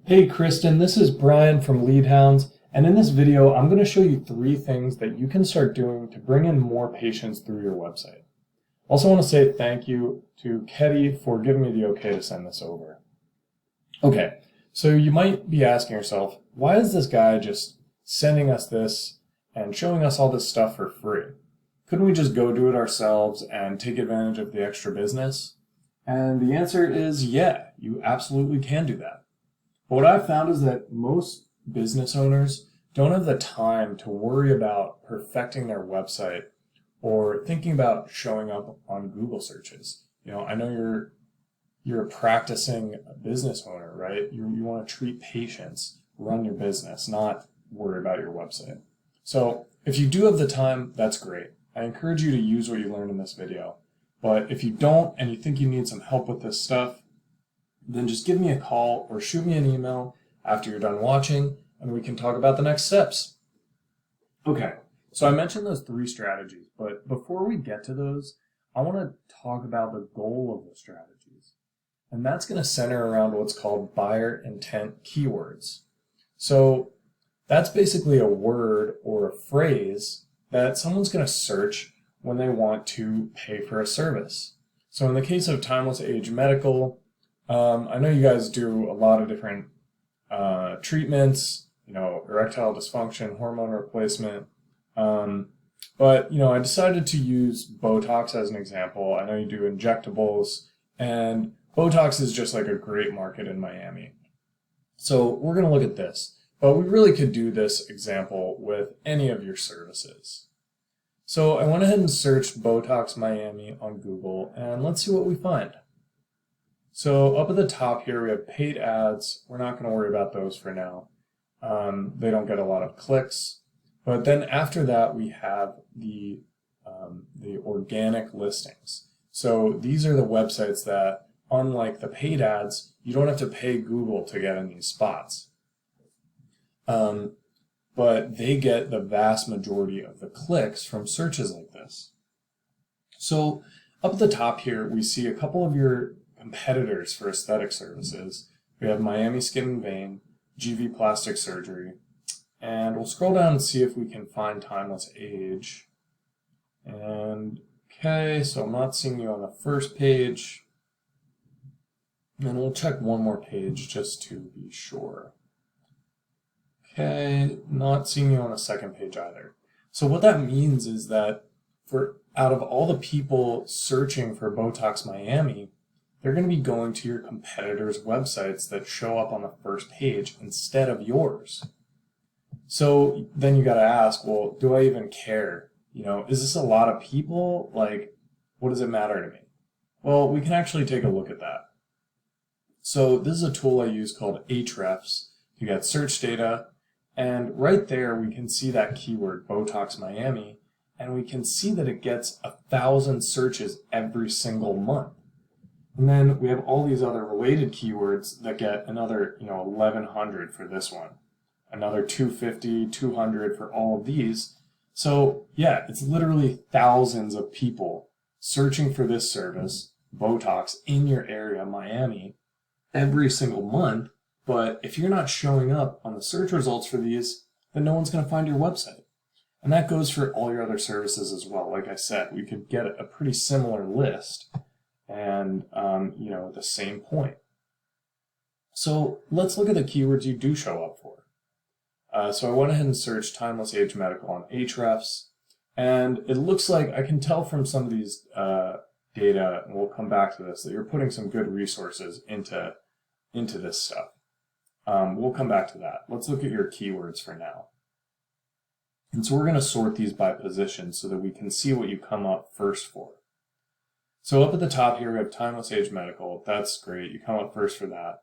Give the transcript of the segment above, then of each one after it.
Hey Kristen, this is Brian from Leadhounds, and in this video I'm going to show you 3 things that you can start doing to bring in more patients through your website. Also want to say thank you to Ketty for giving me the okay to send this over. Okay, so you might be asking yourself, why is this guy just sending us this and showing us all this stuff for free? Couldn't we just go do it ourselves and take advantage of the extra business? And the answer is yeah, you absolutely can do that. But what I've found is that most business owners don't have the time to worry about perfecting their website or thinking about showing up on Google searches. I know you're a practicing business owner, right? You want to treat patients, run your business, not worry about your website. So if you do have the time, that's great. I encourage you to use what you learned in this video. But if you don't and you think you need some help with this stuff, then just give me a call or shoot me an email after you're done watching and we can talk about the next steps. Okay, so I mentioned those 3 strategies, but before we get to those, I want to talk about the goal of the strategies. And that's going to center around what's called buyer intent keywords. So that's basically a word or a phrase that someone's going to search when they want to pay for a service. So in the case of Timeless Age Medical, I know you guys do a lot of different treatments, erectile dysfunction, hormone replacement. But I decided to use Botox as an example. I know you do injectables, and Botox is just like a great market in Miami. So we're going to look at this, but we really could do this example with any of your services. So I went ahead and searched Botox Miami on Google, and let's see what we find. So up at the top here, we have paid ads. We're not going to worry about those for now. They don't get a lot of clicks. But then after that, we have the organic listings. So these are the websites that, unlike the paid ads, you don't have to pay Google to get in these spots. But they get the vast majority of the clicks from searches like this. So up at the top here, we see a couple of your competitors for aesthetic services. We have Miami Skin and Vein, GV Plastic Surgery, and we'll scroll down and see if we can find Timeless Age. And okay, so I'm not seeing you on the first page. And we'll check one more page just to be sure. Okay, not seeing you on the second page either. So what that means is that out of all the people searching for Botox Miami, they're going to be going to your competitors' websites that show up on the first page instead of yours. So then you got to ask, well, do I even care? Is this a lot of people? Like, what does it matter to me? Well, we can actually take a look at that. So this is a tool I use called Ahrefs to get search data. And right there, we can see that keyword Botox Miami, and we can see that it gets 1,000 searches every single month. And then we have all these other related keywords that get another, 1,100 for this one, another 250, 200 for all of these. So yeah, it's literally thousands of people searching for this service, Botox, in your area, Miami, every single month. But if you're not showing up on the search results for these, then no one's going to find your website. And that goes for all your other services as well. Like I said, we could get a pretty similar list and, the same point. So let's look at the keywords you do show up for. So I went ahead and searched Timeless Age Medical on Ahrefs, and it looks like I can tell from some of these data, and we'll come back to this, that you're putting some good resources into this stuff. We'll come back to that. Let's look at your keywords for now. And so we're going to sort these by position so that we can see what you come up first for. So up at the top here, we have Timeless Age Medical. That's great. You come up first for that.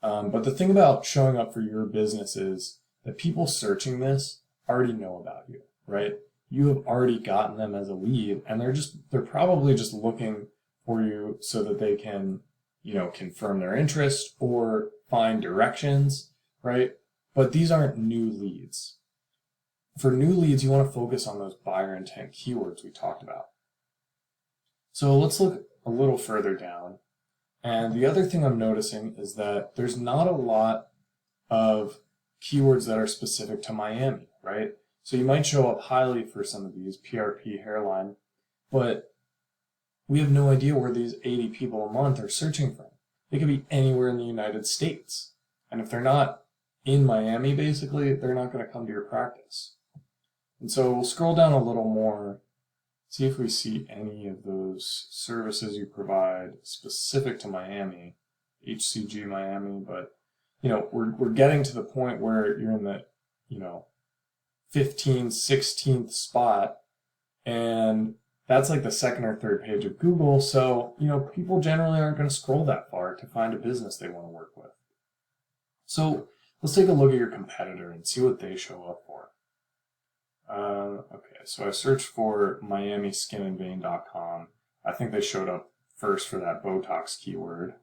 But the thing about showing up for your business is that people searching this already know about you, right? You have already gotten them as a lead, and they're probably just looking for you so that they can, confirm their interest or find directions, right? But these aren't new leads. For new leads, you want to focus on those buyer intent keywords we talked about. So let's look a little further down. And the other thing I'm noticing is that there's not a lot of keywords that are specific to Miami, right? So you might show up highly for some of these, PRP hairline, but we have no idea where these 80 people a month are searching from. They could be anywhere in the United States. And if they're not in Miami, basically, they're not going to come to your practice. And so we'll scroll down a little more, see if we see any of those services you provide specific to Miami, HCG Miami, but we're getting to the point where you're in the 15th, 16th spot, and that's like the second or third page of Google. So, people generally aren't going to scroll that far to find a business they want to work with. So let's take a look at your competitor and see what they show up for. Okay, so I searched for MiamiSkinandVein.com. I think they showed up first for that Botox keyword.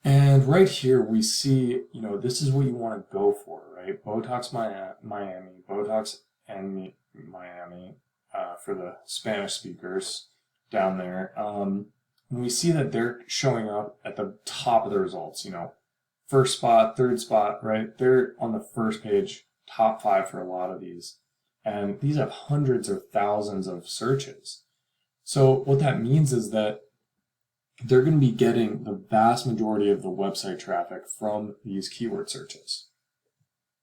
And right here we see, this is what you want to go for, right? Botox Miami, Botox and Miami for the Spanish speakers down there. And we see that they're showing up at the top of the results, first spot, third spot, right? They're on the first page, top 5 for a lot of these. And these have hundreds or thousands of searches. So what that means is that they're going to be getting the vast majority of the website traffic from these keyword searches.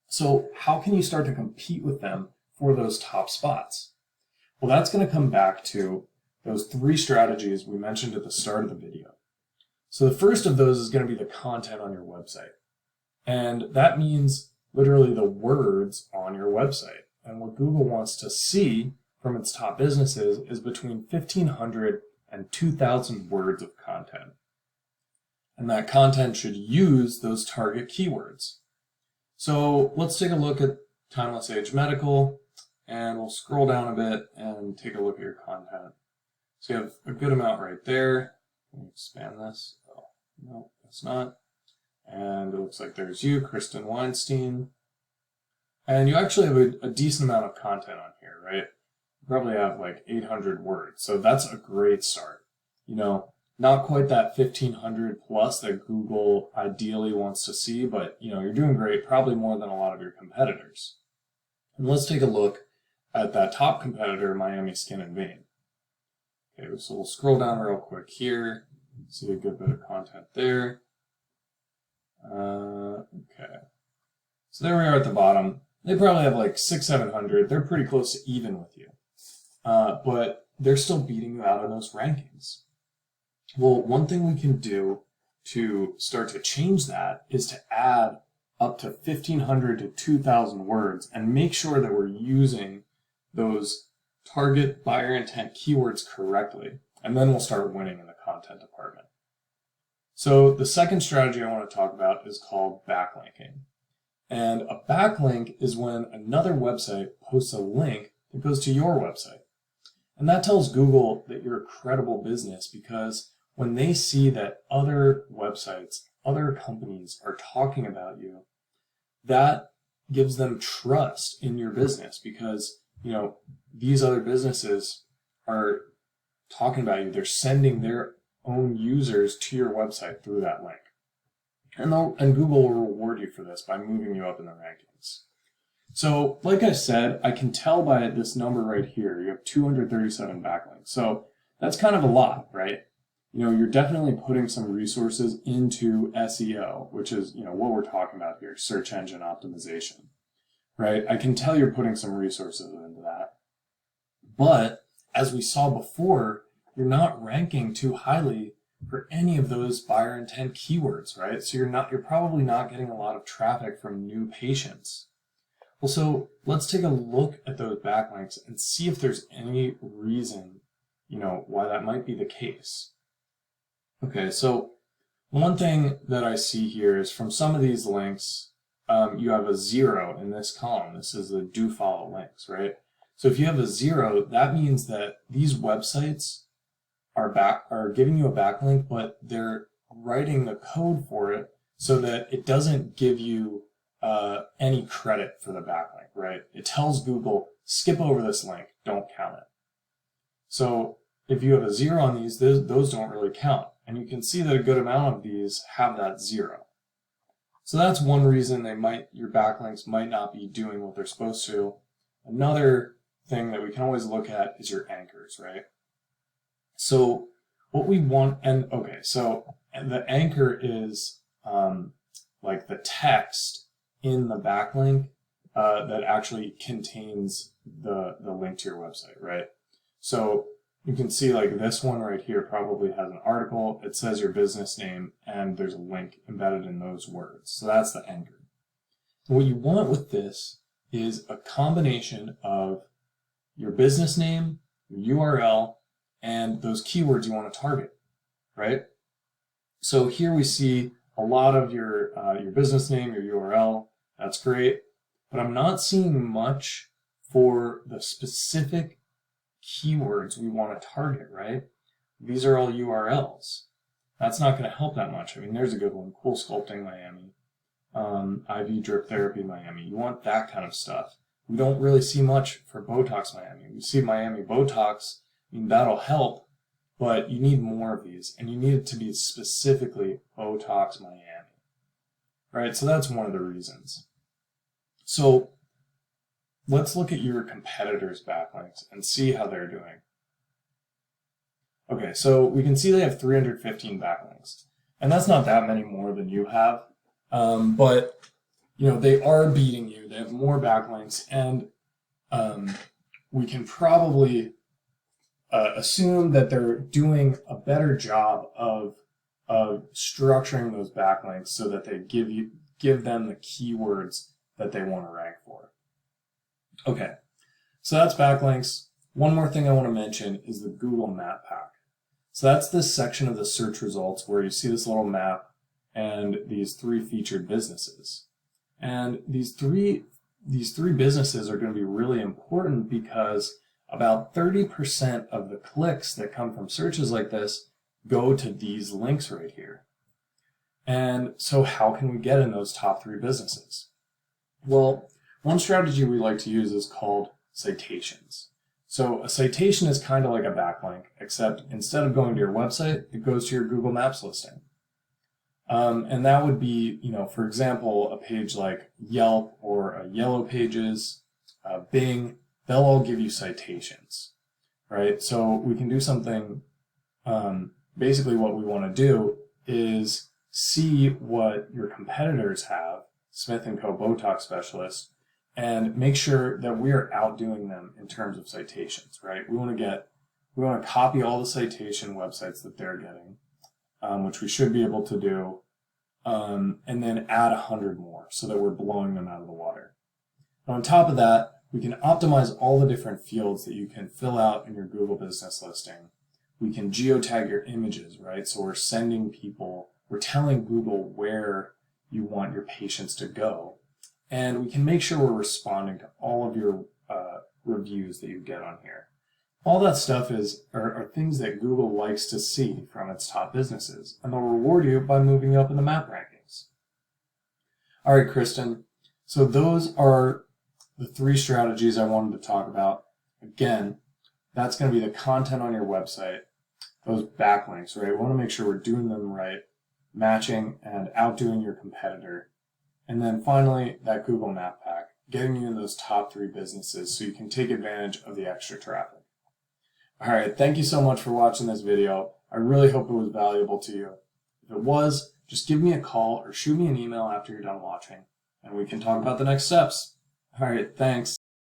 So how can you start to compete with them for those top spots? Well, that's going to come back to those 3 strategies we mentioned at the start of the video. So the first of those is going to be the content on your website. And that means literally the words on your website. And what Google wants to see from its top businesses is between 1,500 and 2,000 words of content. And that content should use those target keywords. So let's take a look at Timeless Age Medical, and we'll scroll down a bit and take a look at your content. So you have a good amount right there. Let me expand this. Oh, no, that's not. And it looks like there's you, Kristen Weinstein. And you actually have a decent amount of content on here, right? You probably have like 800 words. So that's a great start. Not quite that 1,500 plus that Google ideally wants to see, but you're doing great, probably more than a lot of your competitors. And let's take a look at that top competitor, Miami Skin and Vein. Okay, so we'll scroll down real quick here, see a good bit of content there. Okay, so there we are at the bottom. They probably have like 600-700. They're pretty close to even with you, but they're still beating you out in those rankings. Well, one thing we can do to start to change that is to add up to 1,500 to 2,000 words and make sure that we're using those target buyer intent keywords correctly, and then we'll start winning in the content department. So the second strategy I want to talk about is called backlinking. And a backlink is when another website posts a link that goes to your website. And that tells Google that you're a credible business, because when they see that other websites, other companies are talking about you, that gives them trust in your business, because these other businesses are talking about you. They're sending their own users to your website through that link. And Google will reward you for this by moving you up in the rankings. So like I said, I can tell by this number right here, you have 237 backlinks. So that's kind of a lot, right? You're definitely putting some resources into SEO, which is, what we're talking about here, search engine optimization, right? I can tell you're putting some resources into that. But as we saw before, you're not ranking too highly for any of those buyer intent keywords, right? So you're probably not getting a lot of traffic from new patients. Well, so let's take a look at those backlinks and see if there's any reason, why that might be the case. Okay, so one thing that I see here is from some of these links, you have a 0 in this column. This is the do follow links, right? So if you have a 0, that means that these websites are giving you a backlink, but they're writing the code for it so that it doesn't give you any credit for the backlink, right? It tells Google, skip over this link, don't count it. So if you have a 0 on these, those don't really count. And you can see that a good amount of these have that 0. So that's one reason your backlinks might not be doing what they're supposed to. Another thing that we can always look at is your anchors, right? So what we want, so the anchor is like the text in the backlink that actually contains the link to your website, right? So you can see like this one right here probably has an article, it says your business name, and there's a link embedded in those words. So that's the anchor. What you want with this is a combination of your business name, your URL, and those keywords you want to target, right? So here we see a lot of your business name, your URL, that's great, but I'm not seeing much for the specific keywords we want to target, right? These are all URLs. That's not going to help that much. I mean, there's a good one, Cool Sculpting Miami, IV Drip Therapy Miami. You want that kind of stuff. We don't really see much for Botox Miami. We see Miami Botox. I mean, that'll help, but you need more of these, and you need it to be specifically Botox Miami. Right, so that's one of the reasons. So let's look at your competitors' backlinks and see how they're doing. Okay, so we can see they have 315 backlinks, and that's not that many more than you have, but they are beating you. They have more backlinks, and we can probably assume that they're doing a better job of structuring those backlinks so that they give them the keywords that they want to rank for. Okay, so that's backlinks. One more thing I want to mention is the Google Map Pack. So that's this section of the search results where you see this little map and these 3 featured businesses. And these three businesses are going to be really important because about 30% of the clicks that come from searches like this go to these links right here. And so how can we get in those top 3 businesses? Well, one strategy we like to use is called citations. So a citation is kind of like a backlink, except instead of going to your website, it goes to your Google Maps listing. And that would be, for example, a page like Yelp or Yellow Pages, Bing, they'll all give you citations, right? So we can do something, basically what we want to do is see what your competitors have, Smith & Co. Botox Specialist, and make sure that we are outdoing them in terms of citations, right? We want to copy all the citation websites that they're getting, which we should be able to do, and then add 100 more so that we're blowing them out of the water. And on top of that, we can optimize all the different fields that you can fill out in your Google business listing. We can geotag your images, right? So we're telling Google where you want your patients to go. And we can make sure we're responding to all of your reviews that you get on here. All that stuff are things that Google likes to see from its top businesses, and they'll reward you by moving you up in the map rankings. All right, Kristen, so those are the 3 strategies I wanted to talk about. Again, that's going to be the content on your website, those backlinks, right? We want to make sure we're doing them right, matching and outdoing your competitor. And then finally, that Google Map Pack, getting you in those top 3 businesses so you can take advantage of the extra traffic. All right, thank you so much for watching this video. I really hope it was valuable to you. If it was, just give me a call or shoot me an email after you're done watching, and we can talk about the next steps. All right, thanks.